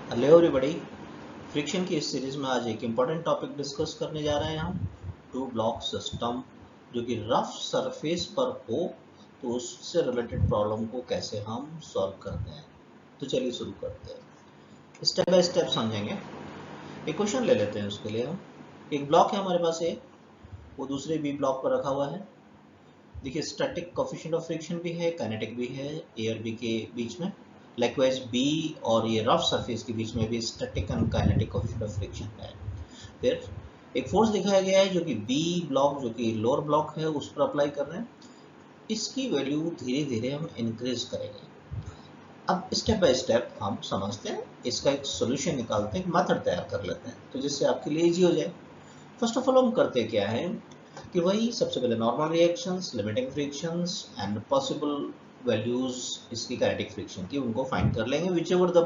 Hello everybody. Friction की इस series में आज एक इम्पॉर्टेंट टॉपिक डिस्कस करने जा रहे हैं हम। टू ब्लॉक सिस्टम जो कि रफ सरफेस पर हो तो उससे रिलेटेड प्रॉब्लम को कैसे हम सॉल्व करते हैं। तो चलिए शुरू करते हैं, स्टेप बाय स्टेप समझेंगे। एक क्वेश्चन ले लेते हैं उसके लिए हम। एक ब्लॉक है हमारे पास ए, वो दूसरे बी ब्लॉक पर रखा हुआ है। देखिए स्टैटिक कोएफिशिएंट ऑफ फ्रिक्शन भी है, काइनेटिक भी है ए और बी के बीच में। लाइकवाइज बी और ये रफ सरफेस के बीच में भी static and kinetic coefficient of friction है। फिर एक फोर्स दिखाया गया है जो कि बी ब्लॉक जो कि लोअर ब्लॉक है उस पर अप्लाई कर रहे हैं। इसकी वैल्यू धीरे धीरे हम इंक्रीज करेंगे। अब स्टेप बाय स्टेप हम समझते हैं, इसका एक सोल्यूशन निकालते हैं, एक मेथड तैयार कर लेते हैं तो जिससे आपके लिए इजी हो जाए। फर्स्ट ऑफ ऑल हम करते क्या है कि वही सबसे पहले normal reactions, limiting frictions and possible values इसकी काइनेटिक फ्रिक्शन की उनको फाइंड कर लेंगे, which ever the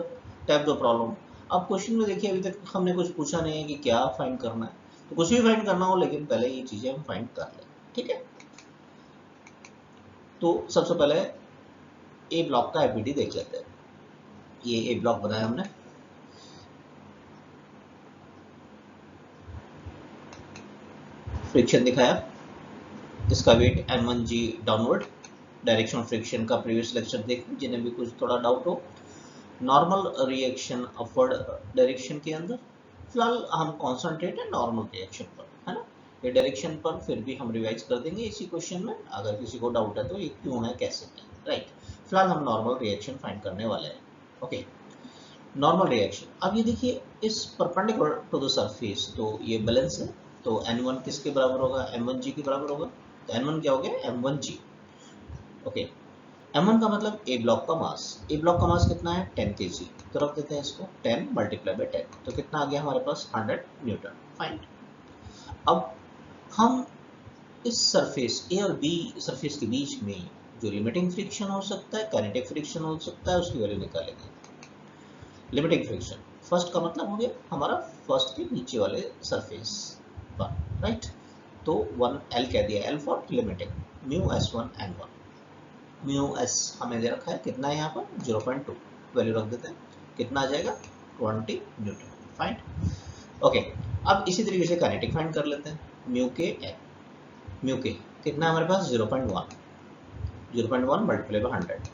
type the problem. अब क्वेश्चन में देखिए अभी तक हमने कुछ पूछा नहीं है कि क्या फाइंड करना है, तो कुछ भी फाइंड करना हो लेकिन पहले ये चीजें हम फाइंड कर लें, ठीक है। तो सबसे पहले ए ब्लॉक का एपीडी देख लेते हैं। ये ए ब्लॉक बनाया हमने, फ्रिक्शन दिखाया, इसका weight m1g downward, direction of friction का प्रीवियस लेक्चर देखें जिन्हें भी कुछ थोड़ा डाउट हो। नॉर्मल रिएक्शन अपवर्ड डायरेक्शन के अंदर, फिलहाल हम कॉन्सेंट्रेट है नॉर्मल रिएक्शन पर, है ना। ये डायरेक्शन पर फिर भी हम रिवाइज कर देंगे इसी क्वेश्चन में, अगर किसी को डाउट है तो ये क्यों है कैसे है, राइट। फिलहाल हम नॉर्मल रिएक्शन फाइंड करने वाले हैं। Okay, normal reaction. अब ये देखिए इस परपेंडिकुलर टू द सरफेस तो ये बैलेंस है, तो n1 किसके बराबर होगा, m1g के बराबर होगा। तो n1 क्या हो गया, m1g। ओके, m1 का मतलब ए ब्लॉक का मास। ए ब्लॉक का मास कितना है, 10 kg। तो रख देते हैं इसको 10 मल्टीप्लाई बाई 10, तो कितना आ गया हमारे पास, 100 न्यूटन। फाइन। अब हम इस सरफेस ए और बी सरफेस के बीच में जो लिमिटिंग फ्रिक्शन हो सकता है, काइनेटिक फ्रिक्शन हो सकता है, उसकी वैल्यू निकालेंगे। लिमिटिंग फ्रिक्शन फर्स्ट का मतलब हो गया हमारा फर्स्ट के नीचे वाले सरफेस पर, राइट। तो 1 L कह दिया, L for limiting, mu S1 N1। Mu S हमें दे रखा है कितना है यहाँ पर, 0.2, वैल्यू रख देते हैं, कितना आ जाएगा 20 न्यूटन। फाइन। ओके, अब इसी तरीके से काइनेटिक फाइंड कर लेते हैं। म्यू के एन, म्यू के कितना है हमारे पास 0.1, 0.1 मल्टीप्लाई बाय 100,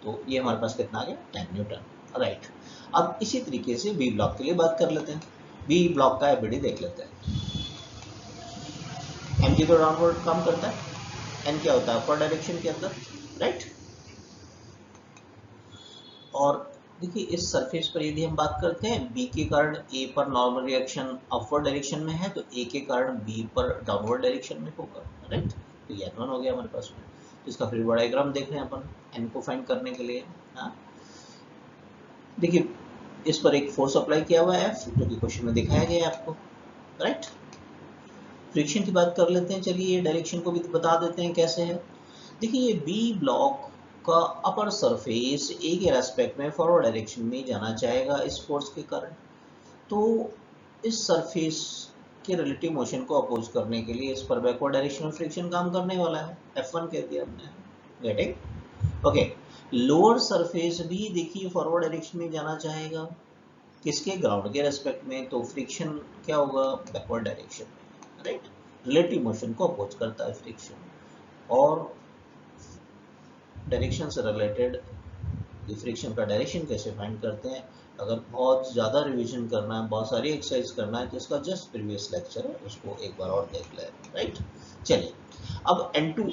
तो ये हमारे पास कितना आ गया 10 न्यूटन, राइट। अब इसी तरीके से बी ब्लॉक के लिए बात कर लेते हैं। बी ब्लॉक का एबिलिटी देख लेते हैं। एम जी तो डाउनवर्ड काम करता है, एन क्या होता है अपर डायरेक्शन के अंदर, राइट। और देखिए इस सरफेस पर यदि हम बात करते हैं बी के कारण ए पर नॉर्मल रिएक्शन अपवर्ड डायरेक्शन में है, तो ए के कारण बी पर डाउनवर्ड डायरेक्शन में होगा, राइट। तो ये n1 हो गया हमारे पास में। तो इसका फिर डायग्राम देख रहे हैं अपन n को फाइंड करने के लिए। हाँ, देखिए इस पर एक फोर्स अप्लाई किया हुआ है F, जो कि क्वेश्चन में दिखाया गया है आपको, राइट। फ्रिक्शन की बात कर लेते हैं, चलिए डायरेक्शन को भी बता देते हैं कैसे है। देखिए ये बी ब्लॉक का अपर सरफेस ए के रेस्पेक्ट में फॉरवर्ड डायरेक्शन में जाना चाहेगा इस फोर्स के कारण। तो इस सरफेस के रिलेटिव मोशन को अपोज करने के लिए इस पर बैकवर्ड डायरेक्शनल फ्रिक्शन काम करने वाला है, F1 कह दिया हमने, गेटिंग। ओके, लोअर सरफेस भी देखिए फॉरवर्ड डायरेक्शन में जाना चाहेगा, किसके, ग्राउंड के रेस्पेक्ट में, तो फ्रिक्शन क्या होगा बैकवर्ड डायरेक्शन में, राइट। रिलेटिव मोशन को अपोज करता है फ्रिक्शन। और डायरेक्शन से रिलेटेड फ्रिक्शन का डायरेक्शन कैसे फाइंड करते हैं, अगर बहुत ज़्यादा रिवीजन करना है, बहुत सारी एक्सरसाइज करना है, तो इसका जस्ट प्रीवियस लेक्चर है, उसको एक बार और देख लें, राइट। चलिए अब n2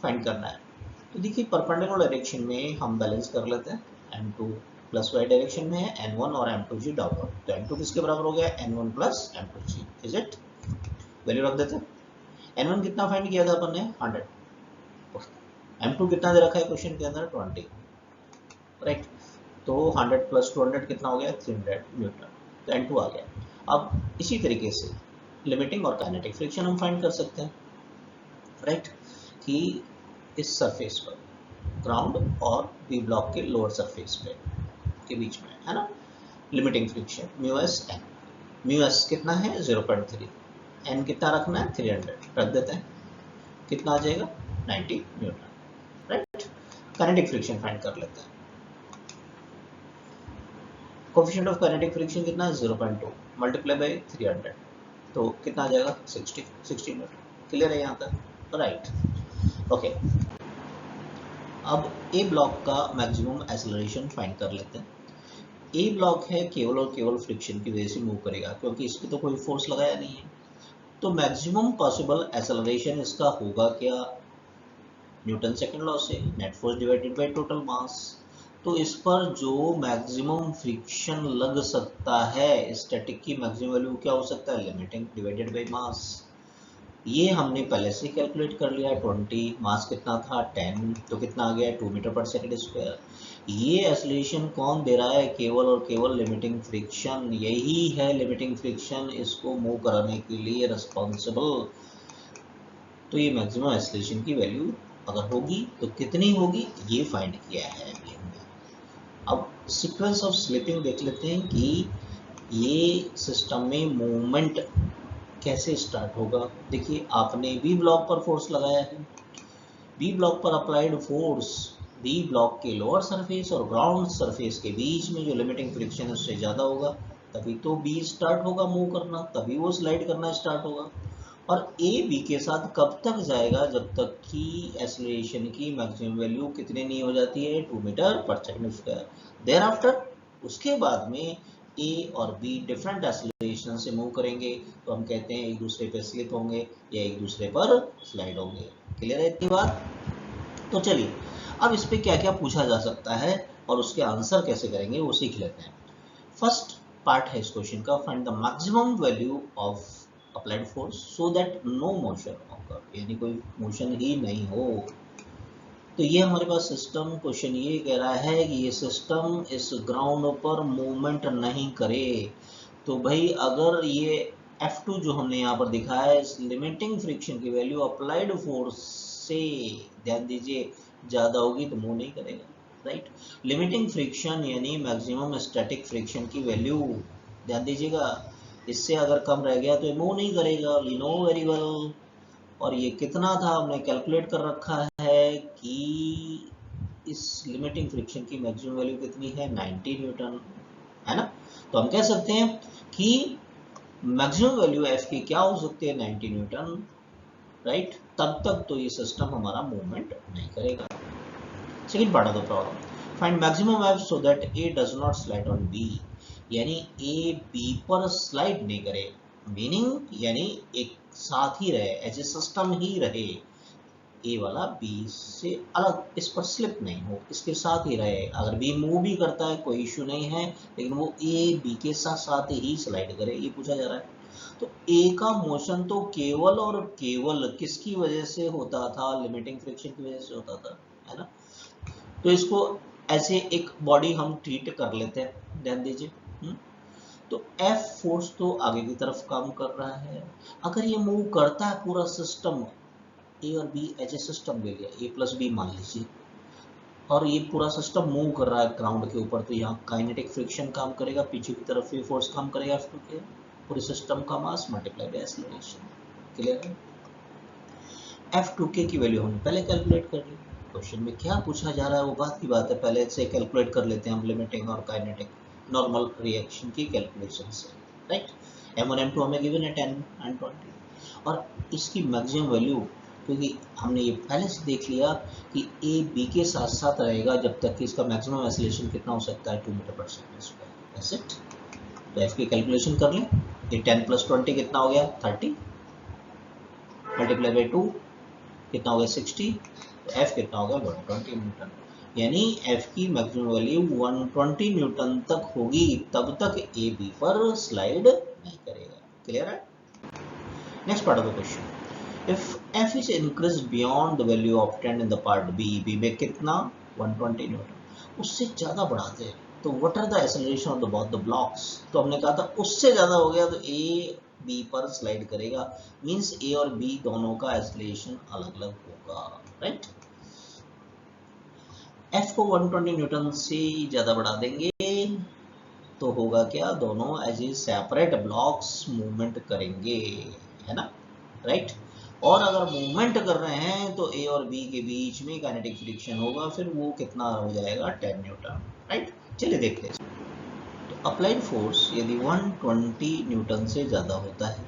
फाइंड करना है। तो देखिए परपेंडिकुलर डायरेक्शन में हम बैलेंस कर लेते हैं, m2 प्लस y डायरेक्शन में है, n1 और m2g डाउनवर्ड, तो n2 किसके बराबर हो गया, n1 plus m2g, is it. Value रख देते हैं। n1 कितना फाइंड किया था अपन ने, 100। m2 कितना दे रखा है क्वेश्चन के अंदर, 20, राइट। तो 100 प्लस 200 कितना हो गया, 300 न्यूटन। तो n2 आ गया। अब इसी तरीके से लिमिटिंग और काइनेटिक फ्रिक्शन हम फाइंड कर सकते हैं, राइट। कि इस सरफेस पर ग्राउंड और बी ब्लॉक के लोअर सरफेस पे के बीच में, है ना, limiting friction mu S N. Mu S कितना है 0.3, एन कितना रखना है 300, रख देते हैं, कितना आ जाएगा 90 Newton, right. Kinetic friction find कर लेते हैं। कोफिशिएंट ऑफ काइनेटिक फ्रिक्शन कितना है 0.2 मल्टीप्लाई बाय 300, तो कितना आ जाएगा 60 न्यूटन। क्लियर है यहाँ तक? राइट। ओके, अब ए ब्लॉक का मैक्सिमम एक्सेलरेशन फाइंड कर लेते हैं। ए ब्लॉक है केवल और केवल फ्रिक्शन की वजह से मूव करेगा, क्योंकि इस पे तो कोई फोर्स लगाया नहीं है। तो मैक्सिमम पॉसिबल एक्सेलरेशन इसका होगा क्या, न्यूटन सेकंड लॉ से, net force divided by total mass. तो इस पर जो मैक्सिमम फ्रिक्शन लग सकता है, स्टैटिक की मैक्सिमम वैल्यू क्या हो सकता है, लिमिटिंग डिवाइडेड बाय मास। ये हमने पहले से कैलकुलेट कर लिया है 20, मास कितना था 10, तो कितना आ गया 2 मीटर पर सेकंड स्क्वायर। ये एक्सेलरेशन कौन दे रहा है, केवल और केवल लिमिटिंग फ्रिक्शन। यही है लिमिटिंग फ्रिक्शन इसको मूव कराने के लिए रिस्पॉन्सिबल। तो ये मैक्सिमम एक्सेलरेशन की वैल्यू अगर होगी तो कितनी होगी, ये फाइंड किया है अभी हमने। अब सीक्वेंस ऑफ स्लिपिंग देख लेते हैं कि ये सिस्टम में मूवमेंट कैसे स्टार्ट होगा। देखिए, आपने बी ब्लॉक पर फोर्स लगाया है, बी ब्लॉक पर अप्लाइड फोर्स बी ब्लॉक के लोअर सरफेस और ग्राउंड सरफेस के बीच में जो लिमिटिंग फ्रिक्शन है उससे ज़्यादा होगा, तभी तो बी स्टार्ट होगा मूव करना, तभी वो स्लाइड करना स्टार्ट होगा। और ए बी के साथ कब तक जाएगा, जब तक कि एक्सेलरेशन की मैक्सिमम वैल्यू कितने नहीं हो जाती है 2 मीटर पर सेकंड स्क्वायर। देयर आफ्टर उसके बाद में ए और बी डिफरेंट एक्सेलरेशन से मूव करेंगे, तो हम कहते हैं एक दूसरे पे स्लिप होंगे या एक दूसरे पर स्लाइड होंगे। क्लियर है इतनी बात? तो चलिए, अब इस पे क्या क्या पूछा जा सकता है और उसके आंसर कैसे करेंगे वो सीख लेते हैं। फर्स्ट पार्ट है इस क्वेश्चन का, find the maximum value of applied force so that no motion occur, यानी कोई मोशन ही नहीं हो। तो ये हमारे पास सिस्टम क्वेश्चन ये कह रहा है कि ये सिस्टम इस ग्राउंड पर मूवमेंट नहीं करे। तो भाई अगर ये F2 जो हमने यहाँ पर दिखाया है, इस लिमिटिंग फ्रिक्शन की वैल्यू अप्लाइड फोर्स से, ध्यान दीजिए, ज़्यादा होगी तो मूव नहीं करेगा। राइट, लिमिटिंग फ्रिक्शन यानी मैक्सिमम स्टैटिक फ्रिक्शन की वैल्यू, ध्यान दीजिएगा, इससे अगर कम रह गया तो ये मूव नहीं करेगा, वी नो वेरी वेल। और ये कितना था हमने कैलकुलेट कर रखा है कि इस लिमिटिंग फ्रिक्शन की मैक्सिमम वैल्यू कितनी है 90 न्यूटन, है ना। तो हम कह सकते हैं कि मैक्सिमम वैल्यू एफ की क्या हो सकती है 90 न्यूटन। राइट, तब तक तो ये सिस्टम हमारा मूवमेंट नहीं करेगा। Second part of the problem, find maximum F so that A does not slide on B, यानी ए बी पर स्लाइड नहीं करे, मीनिंग यानी एक साथ ही रहे, एज ए सिस्टम ही रहे, ए वाला बी से अलग, इस पर स्लिप नहीं हो, इसके साथ ही रहे। अगर बी मूव भी करता है कोई इश्यू नहीं है, लेकिन वो ए बी के साथ साथ ही स्लाइड करे, ये पूछा जा रहा है। तो ए का मोशन तो केवल और केवल किसकी वजह से होता था, लिमिटिंग फ्रिक्शन की वजह से होता था, है ना। तो इसको ऐसे एक बॉडी हम ट्रीट कर लेते हैं, ध्यान दीजिए। तो एफ फोर्स तो आगे की तरफ काम कर रहा है। अगर ये मूव करता है पूरा सिस्टम, ए और बी एज ए सिस्टम ले लिया, ए प्लस बी मान लीजिए, और ये पूरा सिस्टम मूव कर रहा है ग्राउंड के ऊपर, तो यहाँ काइनेटिक फ्रिक्शन काम करेगा, पीछे की तरफ ये फोर्स काम करेगा F2 के, पूरे सिस्टम का मास मल्टीप्लाई बाय एक्सेलरेशन। क्लियर है? F2K की वैल्यू हमने पहले कैलकुलेट कर ली, क्वेश्चन में क्या पूछा जा रहा है वो बात की बात है, पहले से कैलकुलेट कर लेते हैं हम लिमिटिंग और काइनेटिक नॉर्मल रिएक्शन की कैलकुलेशन से। राइट, M1 M2 हमें गिवन है 10 एंड 20, और इसकी मैक्सिमम वैल्यू, क्योंकि हमने ये पहले से देख लिया कि ए बी के साथ साथ रहेगा जब तक कि इसका मैक्सिमम एक्सेलरेशन कितना हो सकता है 2 मीटर पर सेकंड स्क्वायर। That's it. तो एफ की कैलकुलेशन कर लें, ये 10 प्लस 20 कितना हो गया 30, मल्टीप्लाई बाई 2 कितना हो गया 60, तो एफ कितना हो गया 120 न्यूटन, यानी एफ की मैक्सिमम वैल्यू 120 न्यूटन तक होगी, तब तक ए बी पर स्लाइड नहीं करेगा। क्लियर है? Next part of the question, if f is increased beyond the value obtained in the part b, b में कितना 120 न्यूटन, उससे ज्यादा बढ़ाते हैं, तो what are the acceleration of the both the blocks, तो हमने कहा था उससे ज्यादा हो गया तो a b पर स्लाइड करेगा, मींस a और b दोनों का एक्सेलरेशन अलग अलग होगा। राइट, f को 120 न्यूटन से ज्यादा बढ़ा देंगे तो होगा क्या, दोनों as a separate blocks movement करेंगे, है ना। राइट, और अगर मूवमेंट कर रहे हैं तो ए और बी के बीच में काइनेटिक फ्रिक्शन होगा, फिर वो कितना हो जाएगा 10 न्यूटन। राइट, चलिए देखते हैं। तो अप्लाइड फोर्स यदि 120 न्यूटन से ज़्यादा होता है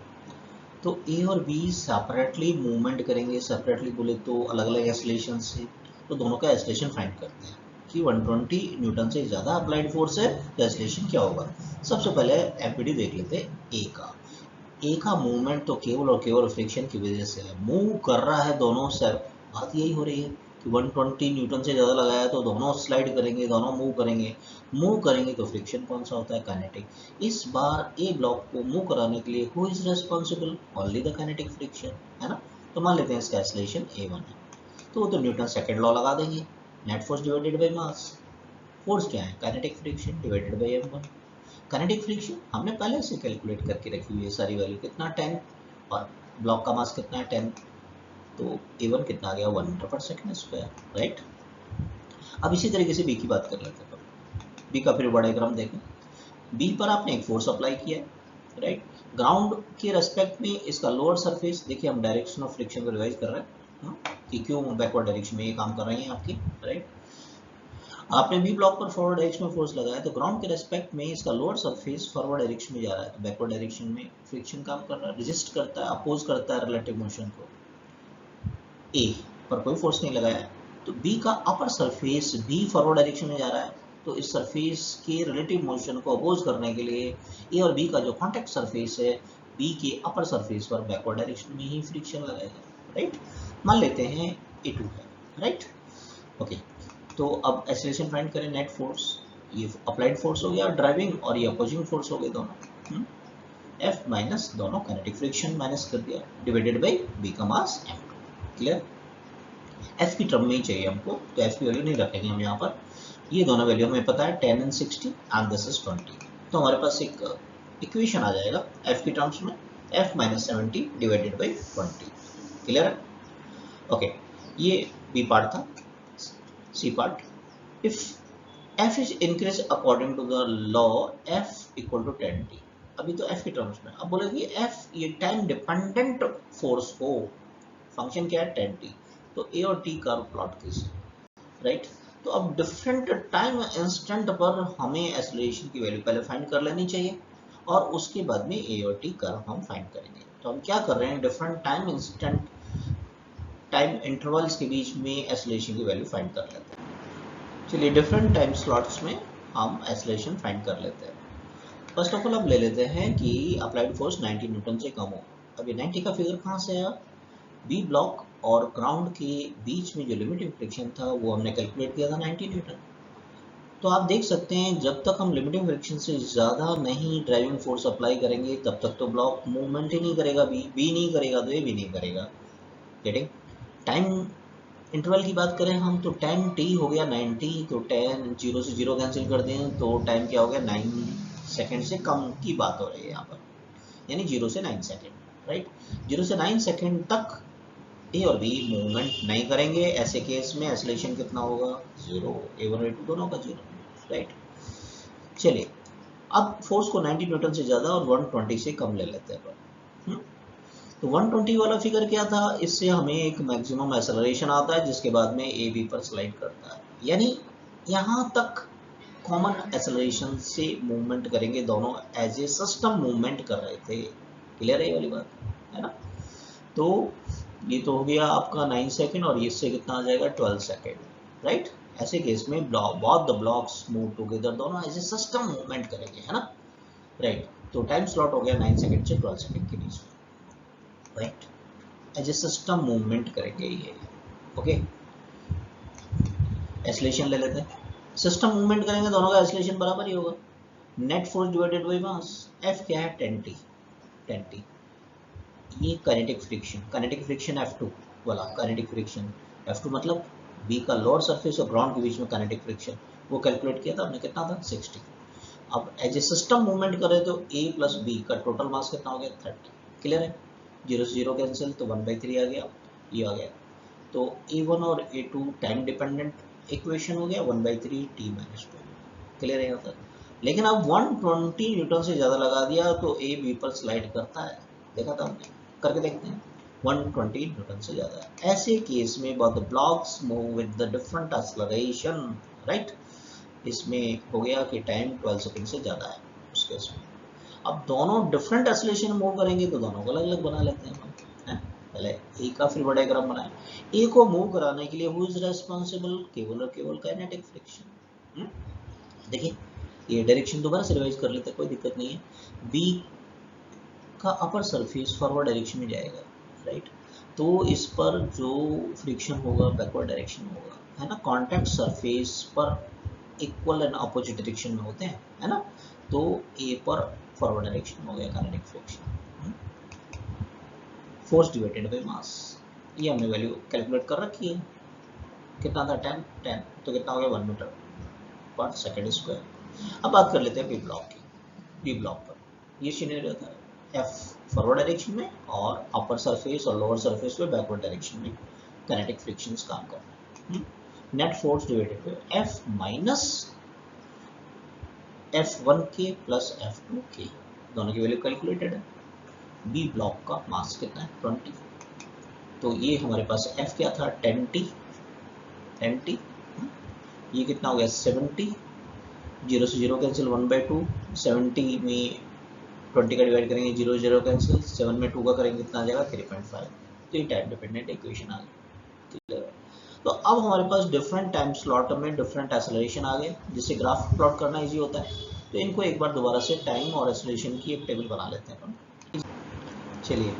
तो ए और बी सेपरेटली मूवमेंट करेंगे। सेपरेटली बोले तो अलग अलग एक्सेलरेशन से, तो दोनों का एक्सेलरेशन फाइंड करते हैं कि 120 न्यूटन से ज़्यादा अप्लाइड फोर्स है तो एक्सेलरेशन क्या होगा। सबसे पहले एफबीडी देख लेते हैं ए का। ए का मूवमेंट तो केवल और केवल फ्रिक्शन की वजह से है, मूव कर रहा है दोनों से। बात यही हो रही है कि 120 न्यूटन से ज़्यादा लगाया तो दोनों स्लाइड करेंगे, दोनों मूव करेंगे तो फ्रिक्शन कौन सा होता है, काइनेटिक। इस बार ए ब्लॉक को मूव कराने के लिए who is responsible, only the kinetic friction, है ना। तो मान लेते हैं इसका एक्सेलरेशन a1 है, तो वो तो न्यूटन सेकंड लॉ लगा देंगे, net force divided by mass. Force क्या है, kinetic friction divided by m1। Kinetic friction हमने पहले से कैलकुलेट करके रखी हुई है सारी वैल्यू, कितना 10 और ब्लॉक का मास कितना है 10, तो a1 कितना आ गया 1 मीटर पर सेकंड स्क्वायर, राइट। अब इसी तरीके से बी की बात कर लेते हैं। बी का फिर बड़ा क्रम देखें। बी पर आपने एक फोर्स अप्लाई किया है, राइट। ग्राउंड के रेस्पेक्ट में इसका लोअर सरफेस, देखिए हम डायरेक्शन ऑफ फ्रिक्शन को रिवाइज कर रहे हैं कि क्यों बैकवर्ड डायरेक्शन में ये काम कर रही है आपकी, राइट। आपने बी ब्लॉक पर फॉरवर्ड डायरेक्शन में फोर्स लगाया तो ग्राउंड के रेस्पेक्ट में इसका लोअर सरफेस फॉरवर्ड डायरेक्शन में जा रहा है, तो बैकवर्ड डायरेक्शन में फ्रिक्शन काम कर रहा है, रेजिस्ट करता है, अपोज करता है रिलेटिव मोशन को। ए पर कोई फोर्स नहीं लगाया, तो बी का upper surface B forward direction में जा रहा है, तो इस सरफेस के रिलेटिव मोशन को अपोज करने के लिए ए और बी का जो कॉन्टैक्ट सरफेस है बी के अपर सरफेस पर बैकवर्ड डायरेक्शन में ही फ्रिक्शन लगाएगा, राइट। मान लेते हैं A2 है, राइट। ओके, तो अब एक्सेलरेशन फाइंड करें, नेट फोर्स, ये अप्लाइड फोर्स हो गया ड्राइविंग और ये अपोजिंग फोर्स हो गए दोनों, F माइनस दोनों काइनेटिक फ्रिक्शन माइनस कर दिया डिवाइडेड बाई बी का मास m2, क्लियर। F की टर्म में ही चाहिए हमको, तो F की वैल्यू नहीं रखेंगे हम यहाँ पर, ये दोनों वैल्यू हमें पता है 10 एंड 60 एंड दिस इज 20, तो हमारे पास एक इक्वेशन आ जाएगा F की टर्म्स में, F minus 70 divided by 20, clear है। ओके, ये बी पार्ट था। C part, if F is increased according to the law F equal to 10t, अभी तो F की टर्म्स में, अब बोलेगी F ये टाइम डिपेंडेंट फोर्स हो, फंक्शन क्या है 10t, तो A और T कर्व प्लॉट कीजिए, राइट। तो अब डिफरेंट टाइम इंस्टेंट पर हमें एक्सेलरेशन की वैल्यू पहले फाइंड कर लेनी चाहिए और उसके बाद में A और T कर्व हम फाइंड करेंगे। तो हम क्या कर रहे हैं, different time instant time intervals के बीच में एक्सेलरेशन की वैल्यू फाइंड कर लेते हैं। चलिए डिफरेंट टाइम स्लॉट्स में हम एक्सेलरेशन फाइंड कर लेते हैं। फर्स्ट ऑफ ऑल अब ले लेते हैं कि अप्लाइड फोर्स 90 न्यूटन से कम हो। अभी 90 का फिगर कहाँ से आया, बी ब्लॉक और ग्राउंड के बीच में जो लिमिटिंग फ्रिक्शन था वो हमने कैलकुलेट किया था 90 न्यूटन। तो आप देख सकते हैं जब तक हम लिमिटिंग फ्रिक्शन से ज़्यादा नहीं ड्राइविंग फोर्स अप्लाई करेंगे तब तक तो ब्लॉक मूवमेंट ही नहीं करेगा, बी नहीं करेगा तो ये भी नहीं करेगा, गेटिंग। टाइम इंटरवल की बात करें हम तो 10t हो गया 90, तो 10 0 से 0 कैंसिल कर दें तो टाइम क्या हो गया 9 सेकेंड से कम की बात हो रही है यहाँ पर, यानी 0 से 9 सेकेंड, राइट। 0 से 9 सेकेंड तक ए और बी मूवमेंट नहीं करेंगे, ऐसे केस में एक्सेलरेशन कितना होगा 0, A1 और A2 दोनों का 0, राइट। चलिए अब फोर्स को 90 न्यूटन से ज़्यादा और 120 से कम ले लेते हैं। तो 120 वाला फिगर क्या था, इससे हमें एक मैक्सिमम एक्सेलरेशन आता है जिसके बाद में ए बी पर स्लाइड करता है, यानी यहाँ तक कॉमन एक्सेलरेशन से मूवमेंट करेंगे, दोनों एज ए सिस्टम मूवमेंट कर रहे थे, क्लियर है ये वाली बात, है ना। तो ये तो हो गया आपका 9 सेकेंड और इससे कितना आ जाएगा 12 सेकेंड, राइट। ऐसे केस में both the blocks move together, दोनों एज ए सिस्टम मूवमेंट करेंगे, है ना, राइट। तो टाइम स्लॉट हो गया 9 सेकेंड से 12 सेकेंड के बीच में, right, as a system movement करेंगे ये, ओके। एक्सेलरेशन ले लेते हैं, सिस्टम मूवमेंट करेंगे दोनों का एक्सेलरेशन बराबर ही होगा, net force divided by mass. F क्या है 10t, 10t ये काइनेटिक फ्रिक्शन F2 वाला काइनेटिक फ्रिक्शन, F2 मतलब B का लोअर सरफेस और ग्राउंड के बीच में काइनेटिक फ्रिक्शन, वो कैलकुलेट किया था हमने, कितना था 60। अब एज ए सिस्टम मूवमेंट करें तो A प्लस B का टोटल मास कितना हो गया 30, क्लियर है। 0 से 0 कैंसिल तो 1/3 आ गया, ये आ गया, तो A1 और A2 टाइम डिपेंडेंट इक्वेशन हो गया 1/3 t माइनस 2, क्लियर है यहाँ तक। लेकिन अब 120 न्यूटन से ज़्यादा लगा दिया तो A B पर स्लाइड करता है, देखा था हमने, करके देखते हैं। 120 न्यूटन से ज़्यादा, ऐसे केस में both the blocks move with the different acceleration, right. इसमें हो गया कि टाइम 12 सेकंड से ज़्यादा है उस केस में। अब दोनों डिफरेंट एक्सेलरेशन मूव करेंगे तो दोनों को अलग अलग बना लेते हैं हम, है? पहले ए का फ्री बॉडी डायग्राम बनाए। ए को मूव कराने के लिए हु इज रेस्पॉन्सिबल, केवल और केवल काइनेटिक फ्रिक्शन। देखिए ये डायरेक्शन दोबारा से रिवाइज कर लेते हैं, कोई दिक्कत नहीं है। बी का अपर सरफेस फॉरवर्ड डायरेक्शन में जाएगा, राइट? तो इस पर जो फ्रिक्शन होगा बैकवर्ड डायरेक्शन होगा, है ना? कॉन्टैक्ट सरफेस पर इक्वल एंड अपोजिट डायरेक्शन में होते हैं, है ना? तो ए पर फॉरवर्ड डायरेक्शन हो गया kinetic friction, force divided by mass. ये हमने वैल्यू कैलकुलेट कर रखी है, कितना था 10 तो कितना हो गया 1 मीटर पर सेकेंड स्क्वायर। अब बात कर लेते हैं बी ब्लॉक की। बी ब्लॉक पर ये सिनेरियो था, एफ फॉरवर्ड डायरेक्शन में और अपर सरफेस और लोअर सरफेस पे बैकवर्ड डायरेक्शन में काइनेटिक फ्रिक्शंस काम कर रहे हैं। Net force divided by F minus F1K plus F2K, दोनों की वैल्यू कैलकुलेटेड है। बी ब्लॉक का मास कितना है 20, तो ये हमारे पास F क्या था 10T, ये कितना हो गया 70, 0 से 0 कैंसिल 1/2, 70 में 20 का डिवाइड करेंगे 0 0 कैंसिल, 7 में 2 का करेंगे कितना आ जाएगा 3.5। तो ये टाइम डिपेंडेंट इक्वेशन आ गई। तो अब हमारे पास डिफरेंट टाइम स्लॉट में डिफरेंट एक्सेलरेशन आ गए, जिससे ग्राफ प्लॉट करना इजी होता है। तो इनको एक बार दोबारा से टाइम और एक्सेलरेशन की एक टेबल बना लेते हैं अपन। चलिए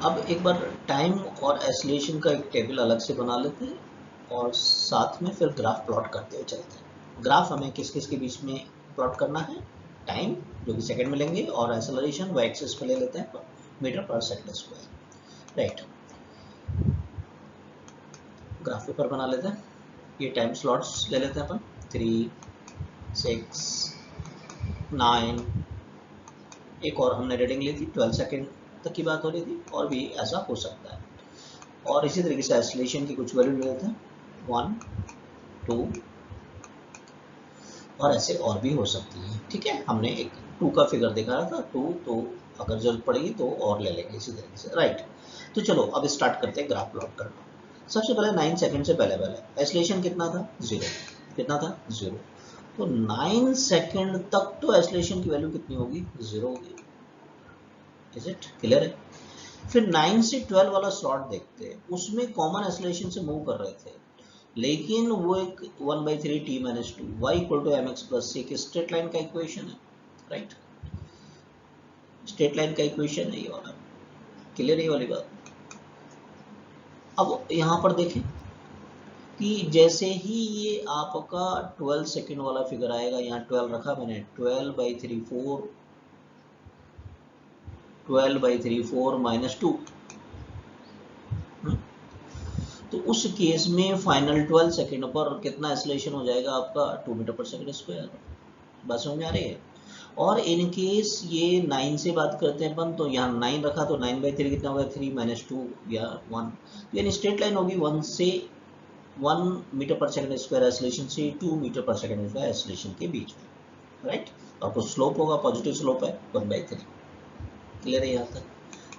अब एक बार टाइम और एक्सेलरेशन का एक टेबल अलग से बना लेते हैं और साथ में फिर ग्राफ प्लॉट करते हुए चलते हैं। ग्राफ हमें किस किस के बीच में प्लॉट करना है, टाइम जो कि सेकंड में लेंगे और एक्सेलरेशन वाई एक्सिस पे ले लेते हैं मीटर पर second square, right? Graph paper बना लेते हैं। ये टाइम स्लॉट्स ले लेते हैं अपन 3, 6, 9, एक और हमने रीडिंग ली थी 12 सेकेंड तक की बात हो रही थी, और भी ऐसा हो सकता है। और इसी तरीके से एक्सेलरेशन की कुछ वैल्यू ले लेते हैं 1, 2 और ऐसे और भी हो सकती है, ठीक है? हमने एक 2 का फिगर दिखा रहा था, 2 तो अगर जरूरत पड़ेगी तो और ले लेंगे इसी तरीके से, राइट? तो चलो अब स्टार्ट करते हैं ग्राफ प्लॉट करना। सबसे पहले 9 सेकंड से पहले एक्सेलरेशन कितना था 0, कितना था 0, तो 9 सेकंड तक तो एक्सेलरेशन की वैल्यू कितनी होगी 0 होगी। इज इट क्लियर है? फिर 9 से 12 वाला स्लॉट देखते हैं, उसमें कॉमन एक्सेलरेशन से मूव कर रहे थे, लेकिन वो एक 1/3 t - 2 y = mx + c की स्ट्रेट लाइन का इक्वेशन है, राइट? स्ट्रेट लाइन का इक्वेशन है ये वाला, क्लियर ये वाली बात। अब यहाँ पर देखें कि जैसे ही ये आपका 12 सेकंड वाला फिगर आएगा, यहाँ 12 रखा मैंने, 12/3 4, 12/3 4 - 2, तो उस केस में फाइनल 12 सेकंड पर कितना एक्सेलरेशन हो जाएगा आपका 2 मीटर पर सेकंड स्क्वायर। बात समझ में आ रही है? और इन केस ये 9 से बात करते हैं अपन, तो यहाँ 9 रखा तो 9/3 कितना होगा 3 - 2 या 1, तो यानी स्ट्रेट लाइन होगी 1 मीटर पर सेकंड स्क्वायर एक्सेलरेशन से 2 मीटर पर सेकंड स्क्वायर एक्सेलरेशन के बीच में, राइट? और कुछ स्लोप होगा, पॉजिटिव स्लोप है 1/3, क्लियर है यहाँ तक?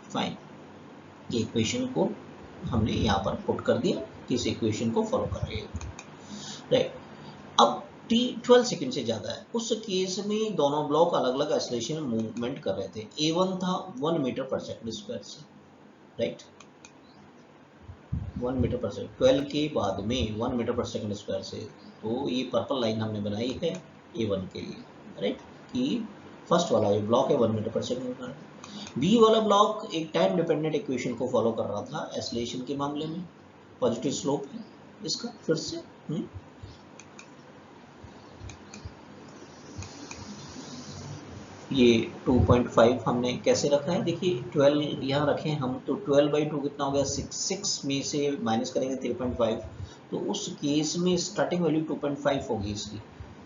फाइन, ये इक्वेशन को हमने यहाँ पर पुट कर दिया कि इस इक्वेशन को फॉलो कर रही है, राइट? अब t 12 सेकंड से ज्यादा है, उस केस में दोनों ब्लॉक अलग अलग एक्सेलरेशन मूवमेंट कर रहे थे। a1 था 1 मीटर पर सेकंड स्क्वायर से, राइट? 1 मीटर पर सेकंड 12 के बाद में 1 मीटर पर सेकंड स्क्वायर से, तो ये पर्पल लाइन हमने बनाई है a1 के लिए, राइट? कि फर्स्ट वाला ये ब्लॉक है 1 मीटर पर सेकंड। बी वाला ब्लॉक एक टाइम डिपेंडेंट इक्वेशन को फॉलो कर रहा था एक्सेलरेशन के मामले में, पॉजिटिव स्लोप है इसका फिर से। ये 2.5 हमने कैसे रखा है, देखिए 12 यहाँ रखें हम, तो 12/2 कितना हो गया 6 में से माइनस करेंगे 3.5, तो उस केस में स्टार्टिंग वैल्यू 2.5 होगी इसकी,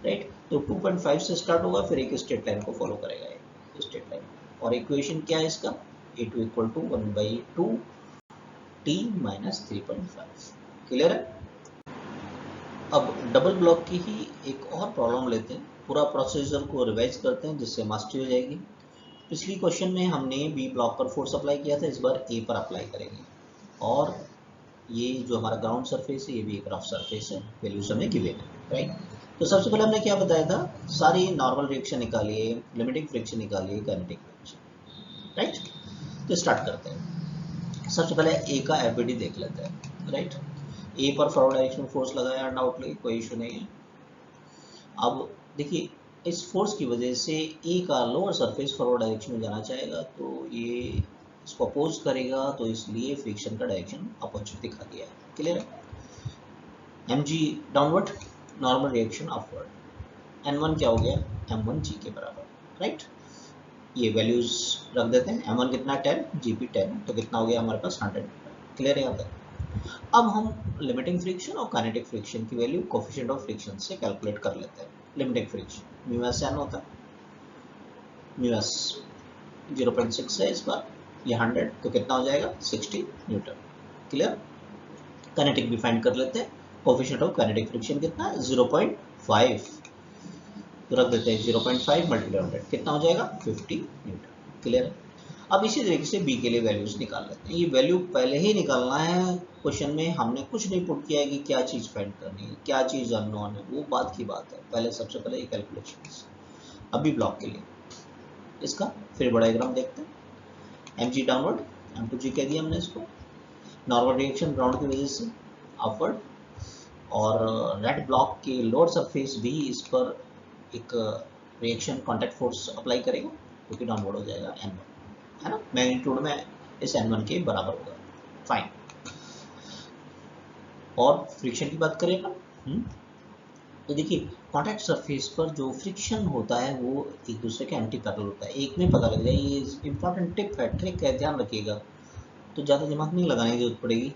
राइट? तो 2.5 से स्टार्ट होगा, फिर एक स्ट्रेट लाइन को फॉलो करेगा ये स्ट्रेट लाइन, और इक्वेशन क्या है इसका a2 = 1/2 t - 3.5, क्लियर है? अब डबल ब्लॉक की ही एक और प्रॉब्लम लेते हैं, पूरा प्रोसीजर को रिवाइज करते हैं जिससे मास्टरी हो जाएगी। पिछली क्वेश्चन में हमने बी ब्लॉक पर फोर्स अप्लाई किया था, इस बार ए पर अप्लाई करेंगे, और ये जो हमारा ग्राउंड सरफेस है ये भी एक रफ सरफेस है, वैल्यूज हमें गिवन है, राइट? तो सबसे पहले हमने क्या बताया था, सारी नॉर्मल रिएक्शन निकालिए, लिमिटिंग फ्रिक्शन निकालिए, काइनेटिक फ्रिक्शन, राइट। तो स्टार्ट करते हैं। सबसे पहले ए का एफबीडी देख लेते हैं, राइट। ए पर फॉरवर्ड डायरेक्शन फोर्स लगाया अनडाउटली, कोई इशू नहीं है। अब देखिए इस फोर्स की वजह से ए का लोअर सरफेस फॉरवर्ड डायरेक्शन में जाना चाहेगा, तो ये इसको अपोज करेगा, तो इसलिए फ्रिक्शन का डायरेक्शन अपोजिट दिखा दिया है। क्लियर है। mg downward, normal reaction upward, n1 क्या हो गया, m1g के बराबर, राइट। ये वैल्यूज रख देते हैं, m1 कितना 10, gp 10, तो कितना हो गया हमारे पास 100। क्लियर है यहाँ तक। अब हम लिमिटिंग फ्रिक्शन और काइनेटिक फ्रिक्शन की वैल्यू कोफिशिएंट ऑफ फ्रिक्शन से कैलकुलेट कर लेते हैं। Limiting friction mu S N होता है, म्यू एस 0.6 है इस बार, ये 100, तो कितना हो जाएगा 60 न्यूटन। क्लियर। काइनेटिक भी फाइंड कर लेते हैं, कोफिशिएंट ऑफ काइनेटिक फ्रिक्शन कितना है 0.5, तो रख देते हैं 0.5 मल्टीप्लाई 100, कितना हो जाएगा 50 न्यूटन। क्लियर है। अब इसी तरीके से बी के लिए वैल्यूज निकाल लेते हैं। ये वैल्यू पहले ही निकालना है, क्वेश्चन में हमने कुछ नहीं पुट किया है कि क्या चीज फाइंड करनी है, क्या चीज अननोन है, वो बात की बात है। पहले सबसे पहले ये कैलकुलेशन। अभी ब्लॉक के लिए इसका फिर बड़ा डायग्राम देखते हैं। mg डाउनवर्ड, m2g कह दिया हमने इसको, नॉर्मल रिएक्शन ग्राउंड की वजह से अपवर्ड, और रेड ब्लॉक के लोअर सरफेस भी इस पर एक रिएक्शन कॉन्टैक्ट फोर्स अप्लाई करेगा, क्योंकि डाउनवर्ड हो जाएगा n1, है ना, मैग्नीट्यूड में इस n1 के बराबर होगा। फाइन। और फ्रिक्शन की बात करें ना, तो देखिए कॉन्टैक्ट सरफेस पर जो फ्रिक्शन होता है वो एक दूसरे के एंटी पैरेलल होता है। एक में पता लग जाए, ये इंपॉर्टेंट टिप है, ट्रिक है, ध्यान रखिएगा। तो ज़्यादा दिमाग नहीं लगाने की जरूरत पड़ेगी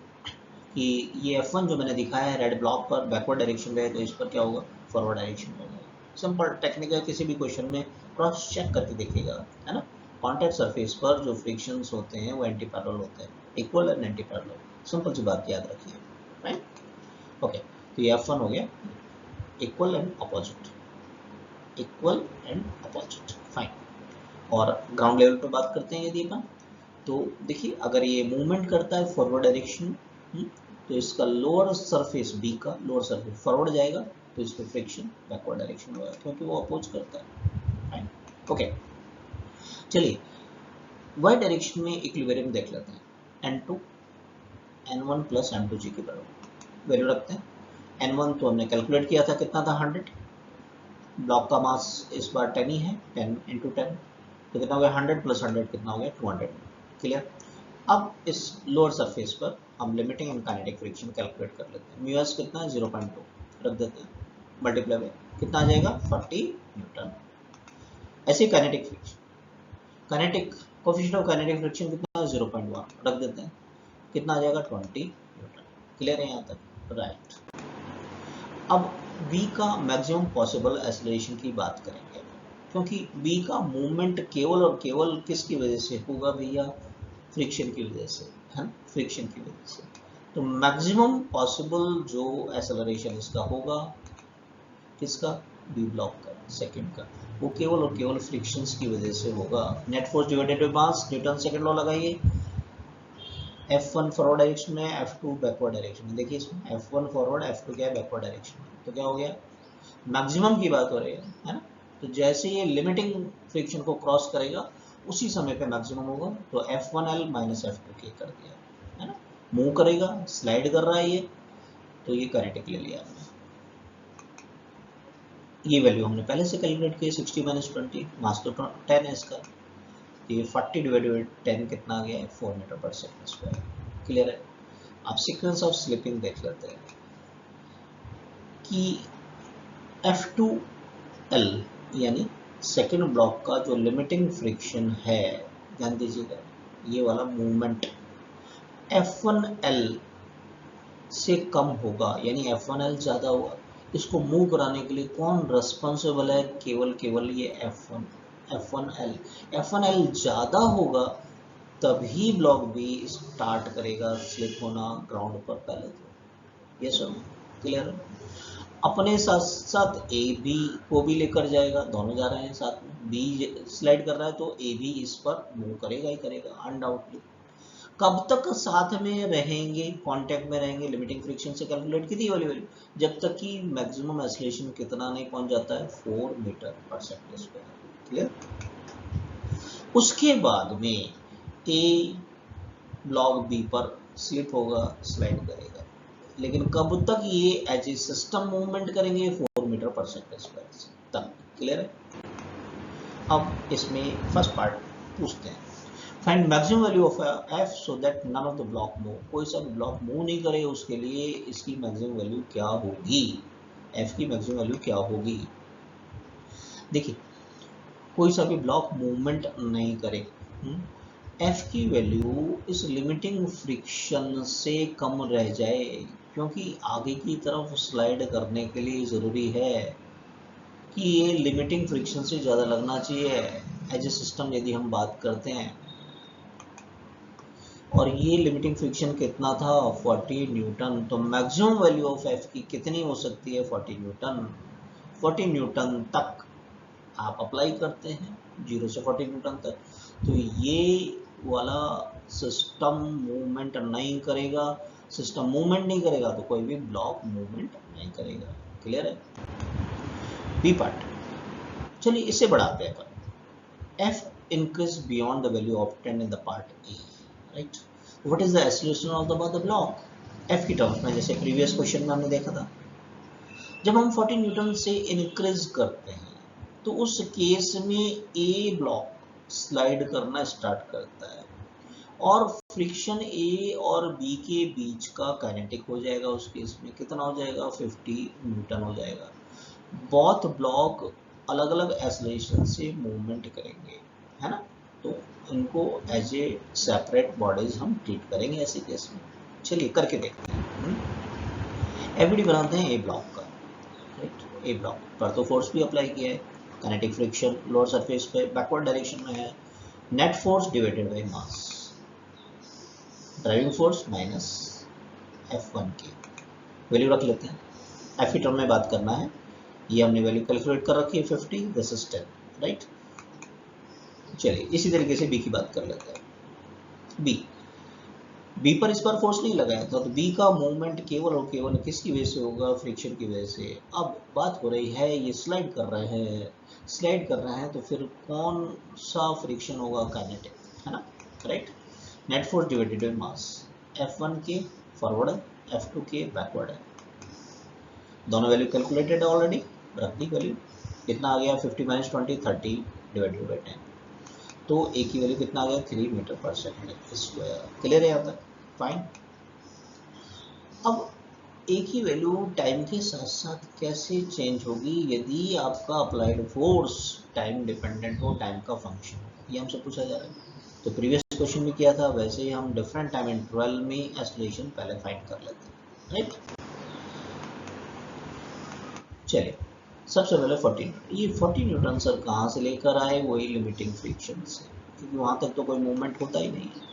कि ये F1 जो मैंने दिखाया है रेड ब्लॉक पर बैकवर्ड डायरेक्शन में है, तो इस पर क्या होगा, फॉरवर्ड डायरेक्शन में होगा। सिंपल टेक्निकल, किसी भी क्वेश्चन में क्रॉस चेक करके देखिएगा, है ना। कॉन्टैक्ट सरफेस पर जो फ्रिक्शंस होते हैं वो एंटी पैरेलल होते हैं, equal and anti parallel. Simple सी बात याद रखिए, राइट। ओके, तो ये F1 हो गया, equal and opposite, equal and opposite. Fine. और ग्राउंड लेवल पर बात करते हैं यदि अपन, तो देखिए अगर ये मूवमेंट करता है फॉरवर्ड डायरेक्शन, तो इसका लोअर सरफेस बी का लोअर सरफेस फॉरवर्ड जाएगा, तो इस पर फ्रिक्शन बैकवर्ड डायरेक्शन होगा, क्योंकि वो अपोज करता है। फाइन। ओके, चलिए वाई डायरेक्शन में इक्विलिब्रियम देख लेते हैं। n2 n1 प्लस m2g के बराबर वैल्यू रखते हैं। n1 तो हमने कैलकुलेट किया था, कितना था 100, ब्लॉक का मास इस बार 10 ही है, 10 इंटू 10, तो कितना हो गया 100 प्लस 100 कितना हो गया 200। क्लियर। अब इस लोअर सरफेस पर हम limiting and kinetic friction calculate कर लेते हैं। म्यू एस कितना है 0.2 रख देते हैं, मल्टीप्लाई में कितना आ जाएगा 40 न्यूटन। ऐसे kinetic friction, kinetic coefficient of kinetic friction कितना है 0.1 रख देते हैं, कितना आ जाएगा 20 न्यूटन। क्लियर है यहाँ तक, राइट। अब v का मैक्सिमम पॉसिबल एक्सेलरेशन की बात करेंगे, क्योंकि v का मूवमेंट केवल और केवल किसकी वजह से होगा भैया, फ्रिक्शन की वजह से, है ना, फ्रिक्शन की वजह से। तो मैक्सिमम पॉसिबल जो एक्सेलरेशन इसका होगा, किसका, बी ब्लॉक का, सेकंड का, वो केवल और केवल फ्रिक्शंस की वजह से होगा। Net force divided by mass, Newton second law लगाइए। F1 फॉरवर्ड डायरेक्शन में, F2 बैकवर्ड डायरेक्शन में। देखिए इसमें F1 फॉरवर्ड, F2 क्या है बैकवर्ड डायरेक्शन में, तो क्या हो गया, मैक्सिमम की बात हो रही है ना। तो जैसे ये लिमिटिंग फ्रिक्शन को क्रॉस करेगा उसी समय पे मैक्सिमम होगा, तो F1L माइनस F2K कर दिया, है ना। मूव करेगा, स्लाइड कर रहा है ये, तो ये काइनेटिक ले लिया हमने। ये वैल्यू हमने पहले से कैलकुलेट की, 60 माइनस 20, मास तो 10 है इसका, ये 40 डिवाइडेड बाय 10 कितना आ गया है 4 मीटर पर सेकंड स्क्वायर। क्लियर है। अब सीक्वेंस ऑफ स्लिपिंग देख लेते हैं कि F2L यानी सेकेंड ब्लॉक का जो लिमिटिंग फ्रिक्शन है, ध्यान दीजिएगा, ये वाला मूवमेंट F1L से कम होगा, यानी F1L ज़्यादा होगा। इसको मूव कराने के लिए कौन रिस्पॉन्सिबल है, केवल ये F1L। F1L ज़्यादा होगा तभी ब्लॉक भी स्टार्ट करेगा स्लिप होना ग्राउंड पर पहले, तो ये सब क्लियर है। अपने साथ साथ ए बी को भी लेकर जाएगा, दोनों जा रहे हैं साथ में, बी स्लाइड कर रहा है तो ए भी इस पर मूव करेगा ही करेगा अनडाउटली। कब तक साथ में रहेंगे, कांटेक्ट में रहेंगे, लिमिटिंग फ्रिक्शन से कैलकुलेट की थी वाली वैल्यू, जब तक कि मैक्सिमम एक्सीलरेशन कितना नहीं पहुंच जाता है 4 मीटर पर सेकंड स्क्वायर। क्लियर? उसके बाद में ए ब्लॉक बी पर स्लिप होगा, स्लाइड करेगा, लेकिन कब तक ये एज ए सिस्टम मूवमेंट करेंगे 4 मीटर पर सेकंड स्क्वायर तक। क्लियर है? अब इसमें फर्स्ट पार्ट पूछते हैं, find maximum value of F so that none of the block move, कोई सा भी ब्लॉक मूव नहीं करे उसके लिए इसकी मैक्सिमम वैल्यू क्या होगी, एफ की मैक्सिमम वैल्यू क्या होगी। देखिए कोई सा भी ब्लॉक मूवमेंट नहीं करे, एफ की वैल्यू इस लिमिटिंग फ्रिक्शन से कम रह जाए, क्योंकि आगे की तरफ स्लाइड करने के लिए ज़रूरी है कि ये लिमिटिंग फ्रिक्शन से ज़्यादा लगना चाहिए एज ए सिस्टम यदि हम बात करते हैं। और ये लिमिटिंग फ्रिक्शन कितना था 40 न्यूटन, तो मैक्सिमम वैल्यू ऑफ एफ की कितनी हो सकती है 40 न्यूटन। 40 न्यूटन तक आप अप्लाई करते हैं 0 से 40 न्यूटन तक, तो ये वाला सिस्टम मूवमेंट नहीं करेगा, सिस्टम मूवमेंट नहीं करेगा तो कोई भी ब्लॉक मूवमेंट नहीं करेगा। क्लियर है? बी पार्ट, चलिए इससे बढ़ाते हैं अपन, F increase beyond the value of 10 in the part A, right. What is the acceleration of the block, F की टर्म्स में, जैसे प्रीवियस क्वेश्चन में हमने देखा था, जब हम 40 न्यूटन से इंक्रीज करते हैं तो उस केस में ए ब्लॉक स्लाइड करना स्टार्ट करता है और फ्रिक्शन ए और बी के बीच का काइनेटिक हो जाएगा, उस केस में कितना हो जाएगा 50 न्यूटन हो जाएगा। बोथ ब्लॉक अलग अलग एक्सेलरेशन से मूवमेंट करेंगे, है ना, तो इनको एज ए सेपरेट बॉडीज हम ट्रीट करेंगे ऐसे केस में। चलिए करके देखते हैं। एफडी बनाते हैं ए ब्लॉक का, राइट। ए ब्लॉक पर तो फोर्स भी अप्लाई किया है, काइनेटिक फ्रिक्शन लोअर सरफेस पे बैकवर्ड डायरेक्शन में है, net force divided by mass, driving force minus F1 की वैल्यू रख लेते हैं। एफ की टर्म में बात करना है, ये हमने वैल्यू कैलकुलेट कर रखी है 50, दिस इज 10, राइट। चलिए इसी तरीके से बी की बात कर लेते हैं। बी पर इस बार फोर्स नहीं लगाया था, तो बी का मूवमेंट केवल और केवल किसकी वजह से होगा, फ्रिक्शन की वजह से। अब बात हो रही है ये स्लाइड कर रहे हैं, तो फिर कौन सा फ्रिक्शन होगा, काइनेटिक, है ना, right. Net force divided by mass, F1 के फॉरवर्ड है, F2 के बैकवर्ड है, दोनों वैल्यू कैलकुलेटेड है ऑलरेडी, रख दी वैल्यू, कितना आ गया 50 माइनस 20 30 डिवाइडेड बाय 10, तो ए की वैल्यू कितना आ गया 3 मीटर पर सेकंड स्क्वायर। क्लियर है यहाँ तक? फाइन। अब ए की वैल्यू टाइम के साथ साथ कैसे चेंज होगी यदि आपका अप्लाइड फोर्स टाइम डिपेंडेंट हो, टाइम का फंक्शन हो, ये हमसे पूछा जा रहा है। तो प्रीवियस क्वेश्चन में किया था वैसे ही हम डिफरेंट टाइम इंटरवल में एक्सेलरेशन पहले फाइंड कर लेते हैं, राइट। चलिए सबसे पहले 40 न्यूटन, ये 40 न्यूटन सर कहाँ से लेकर आए, वही लिमिटिंग फ्रिक्शन से, क्योंकि वहाँ तक तो कोई मूवमेंट होता ही नहीं है।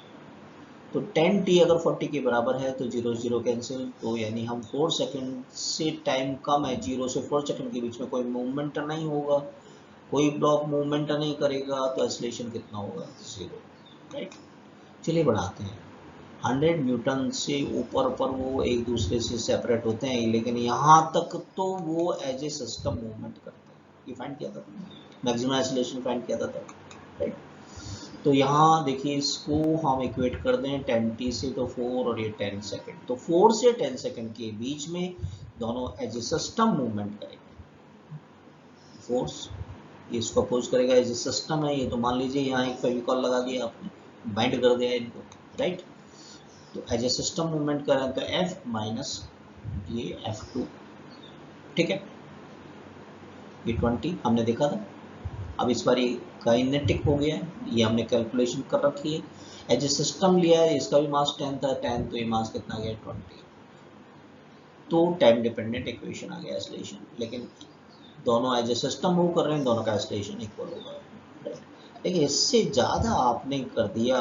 तो 10t अगर 40 के बराबर है तो 0 0 कैंसिल, तो यानी हम 4 सेकंड से टाइम कम है, 0 से 4 सेकंड के बीच में कोई मूवमेंट नहीं होगा, कोई ब्लॉक मूवमेंट नहीं करेगा, तो एक्सेलरेशन कितना होगा 0, राइट। चलिए बढ़ाते हैं, 100 न्यूटन से ऊपर पर वो एक दूसरे से सेपरेट होते हैं, लेकिन यहाँ तक तो वो एज ए सिस्टम मूवमेंट करते हैं। ये फाइंड किया था, मैक्सिमम एक्सेलरेशन फाइंड किया था, राइट। तो यहाँ देखिए इसको हम इक्वेट कर दें 10t से, तो 4 और ये 10 सेकंड, तो 4 से 10 सेकंड के बीच में दोनों एज ए सिस्टम मूवमेंट करेंगे। फोर्स ये इसको अपोज करेगा, एज ए सिस्टम है ये, तो मान लीजिए यहाँ एक फेविकॉल लगा दिया आपने, बाइंड कर दिया इनको, राइट। तो एज ए सिस्टम मूवमेंट करें तो F माइनस ये F2, ठीक है, ये 20 हमने देखा था। अब इस बार ये काइनेटिक हो गया है, ये हमने कैलकुलेशन कर रखी है, एज ए सिस्टम लिया है, इसका भी मास 10 था, 10 तो ये मास कितना गया 20, तो टाइम डिपेंडेंट इक्वेशन आ गया एक्सेलरेशन, लेकिन दोनों एज ए सिस्टम मूव कर रहे हैं, दोनों का एक्सेलरेशन इक्वल होगा, लेकिन इससे ज़्यादा आपने कर दिया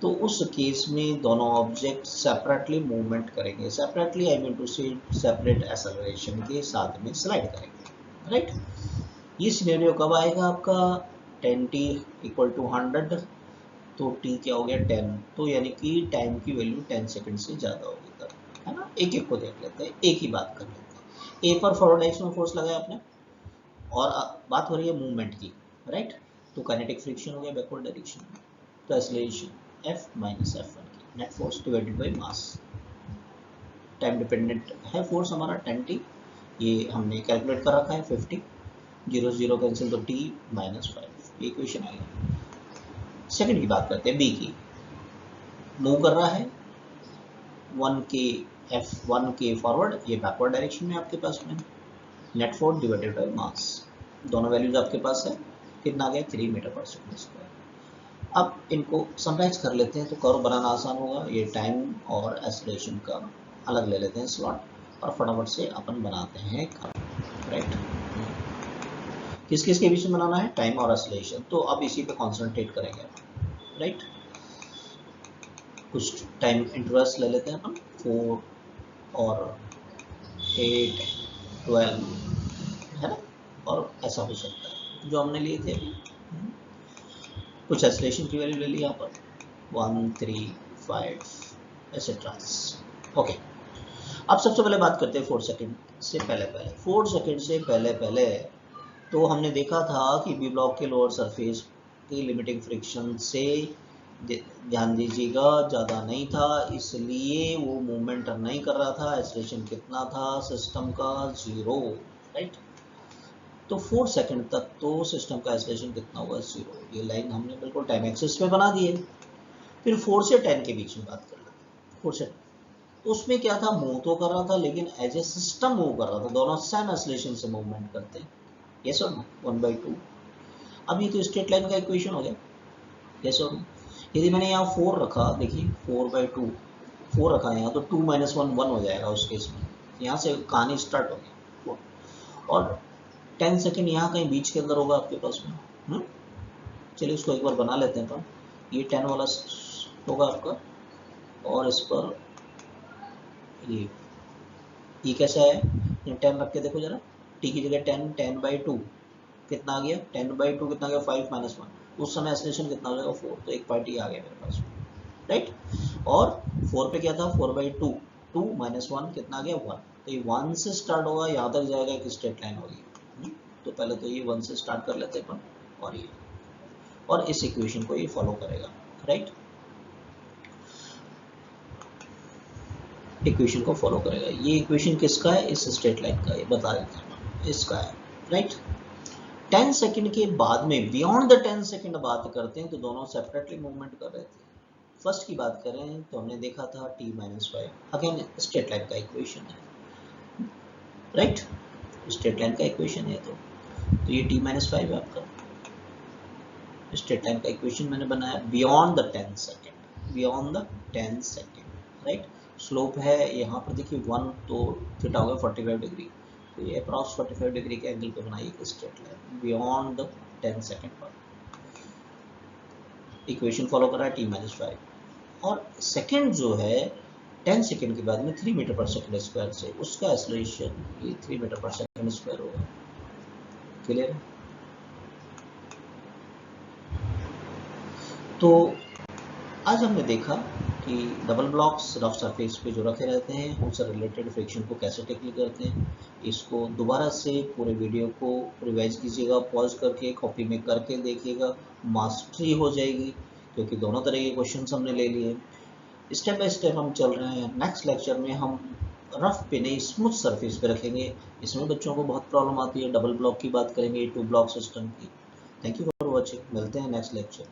तो उस केस में दोनों ऑब्जेक्ट सेपरेटली मूवमेंट करेंगे, सेपरेटली आई मीन टू से सेपरेट एक्सेलरेशन के साथ में स्लाइड करेंगे, राइट। ये सिनेरियो कब आएगा आपका 10t इक्वल टू 100 तो टी क्या हो गया 10, तो यानी कि टाइम की वैल्यू 10 सेकंड से ज़्यादा होगी तब, है ना। एक एक को देख लेते हैं, एक ही बात कर लेते हैं। ए पर फॉरवर्ड डायरेक्शन में फोर्स लगाया आपने, और बात हो रही है मूवमेंट की, राइट। तो काइनेटिक फ्रिक्शन हो गया बैकवर्ड डायरेक्शन में, तो acceleration F minus F one की net force divided by mass. Time dependent है फोर्स हमारा 10t, ये हमने कैलकुलेट कर रखा है 50, 0 0 कैंसिल तो t माइनस 5, ये इक्वेशन आएगा। सेकंड की बात करते हैं, बी की। मूव कर रहा है 1k f1k फॉरवर्ड, ये बैकवर्ड डायरेक्शन में आपके पास में, net force divided by mass, दोनों वैल्यूज आपके पास है, कितना आ गया 3 मीटर पर सेकंड स्क्वायर। अब इनको समराइज कर लेते हैं तो कर्व बनाना आसान होगा। ये टाइम और एक्सेलरेशन का अलग ले लेते हैं स्लॉट, और फटाफट से अपन बनाते हैं कर्व, राइट। किस किस के बीच में बनाना है, टाइम और एक्सेलरेशन, तो अब इसी पे कॉन्सेंट्रेट करेंगे, राइट। कुछ टाइम इंटरवल्स ले लेते हैं अपन, 4 और 8 12, है ना, और ऐसा हो सकता है जो हमने लिए थे अभी। कुछ एक्सेलरेशन की वैल्यू ले ली यहाँ पर 1 3 5 एसेट्रा। ओके, अब सबसे पहले बात करते हैं 4 सेकंड से पहले 4 सेकंड से पहले तो हमने देखा था कि बी ब्लॉक के लोअर सरफेस की लिमिटिंग फ्रिक्शन से, ध्यान दीजिएगा, ज़्यादा नहीं था, इसलिए वो मूवमेंट नहीं कर रहा था। एक्सेलरेशन कितना था सिस्टम का, 0, राइट। तो 4 सेकंड तक तो सिस्टम का एक्सेलरेशन कितना हुआ, 0। ये लाइन हमने बिल्कुल टाइम एक्सिस पे बना दी है। फिर 4 से 10 के बीच में बात कर लेते हैं। 4 से उसमें क्या था, मूव तो कर रहा था लेकिन एज ए सिस्टम मूव कर रहा था, दोनों सेम एक्सेलरेशन से मूवमेंट करते हैं, यस और नो, 1/2। अब ये तो स्ट्रेट लाइन का इक्वेशन हो गया, यस और नो। यदि मैंने यहाँ 4 रखा, देखिए 4/2 4 रखा यहाँ, तो 2 - 1 1 हो जाएगा उस केस में, यहाँ से कहानी स्टार्ट हो गई। और 10 सेकंड यहाँ कहीं बीच के अंदर होगा आपके पास में। चलिए उसको एक बार बना लेते हैं अपन। ये 10 वाला होगा आपका, और इस पर ये कैसा है, ये 10 रख के देखो जरा, टी की जगह 10/2 कितना आ गया, 10/2 कितना आ गया, 5 - 1, उस समय एक्सेलरेशन कितना हो जाएगा, 4, तो एक पार्टी आ गया मेरे पास, राइट। और 4 पे क्या था, 4/2, 2 - 1 कितना आ गया, 1, तो ये 1 से स्टार्ट होगा, यहाँ तक जाएगा, एक स्ट्रेट लाइन होगी। तो पहले तो ये 1 से स्टार्ट कर लेते हैं अपन, और ये, और इस इक्वेशन को ये फॉलो करेगा, राइट। इक्वेशन को फॉलो करेगा। ये इक्वेशन किसका है, इस स्ट्रेट लाइन का, ये बता देते हैं इसका है, राइट। 10 सेकंड के बाद में, बियॉन्ड द 10 सेकंड बात करते हैं तो दोनों सेपरेटली मूवमेंट कर रहे थे। फर्स्ट की बात करें तो हमने देखा था t - 5, अगेन स्ट्रेट लाइन का इक्वेशन है, राइट। स्ट्रेट लाइन का इक्वेशन है, तो ये t - 5 है आपका स्ट्रेट लाइन का इक्वेशन मैंने बनाया, beyond the 10 second, beyond the 10 second, right. Slope है यहाँ पर देखिए 1, तो थीटा होगा 45 डिग्री, तो ये अप्रॉक्स 45 डिग्री के एंगल पे बनाई एक straight line beyond the 10 second पर। इक्वेशन फॉलो कर रहा है t - 5, और सेकंड जो है 10 सेकंड के बाद में 3 मीटर पर सेकंड स्क्वायर से, उसका एक्सेलरेशन ये 3 मीटर पर सेकंड स्क्वायर होगा, क्लियर है। तो आज हमने देखा कि डबल ब्लॉक्स रफ सरफेस पे जो रखे रहते हैं उनसे रिलेटेड फ्रिक्शन को कैसे टैकल करते हैं। इसको दोबारा से पूरे वीडियो को रिवाइज कीजिएगा, पॉज करके कॉपी में करके देखिएगा, मास्टरी हो जाएगी, क्योंकि दोनों तरह के क्वेश्चन हमने ले लिए। स्टेप बाय स्टेप हम चल रहे हैं। नेक्स्ट लेक्चर में हम रफ पे नहीं स्मूथ सरफेस पे रखेंगे, इसमें बच्चों को बहुत प्रॉब्लम आती है। डबल ब्लॉक की बात करेंगे, 2 ब्लॉक सिस्टम की। थैंक यू फॉर वॉचिंग, मिलते हैं नेक्स्ट लेक्चर।